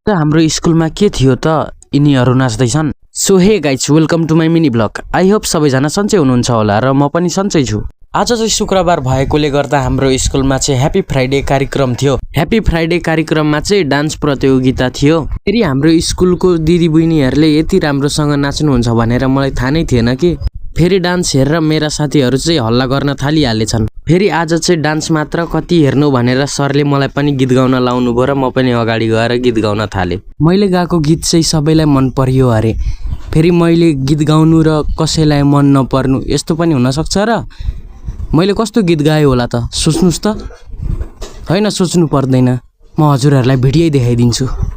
त हाम्रो स्कुलमा के थियो त यिनीहरू नाच्दैछन्। So hey guys, welcome to my mini blog. I hope सबैजना सन्चै हुनुहुन्छ होला र म पनि सन्चै छु। आज चाहिँ शुक्रबार भएकोले गर्दा हाम्रो स्कुलमा चाहिँ ह्याप्पी फ्राइडे कार्यक्रम थियो। ह्याप्पी फ्राइडे कार्यक्रममा चाहिँ डान्स प्रतियोगिता थियो। फेरि हाम्रो स्कुलको दिदी बहिनीहरूले यति राम्रोसँग नाच्नुहुन्छ भनेर मलाई थाहा नै थिएन कि। फेरि डान्स हेरेर मेरा साथीहरू चाहिँ हल्ला गर्न थालिहालेछन्। फेरि आज चाहिँ डान्स मात्र कति हेर्नु भनेर सरले मलाई पनि गीत गाउन लाउनु भयो र म पनि अगाडि गएर गीत गाउन थालेँ। मैले गाएको गीत चाहिँ सबैलाई मन पर्यो अरे। फेरि मैले गीत गाउनु र कसैलाई मन नपर्नु यस्तो पनि हुनसक्छ र। मैले कस्तो गीत गाएँ होला त सोच्नुस् त। होइन, सोच्नु पर्दैन, म हजुरहरूलाई भिडियो देखाइदिन्छु।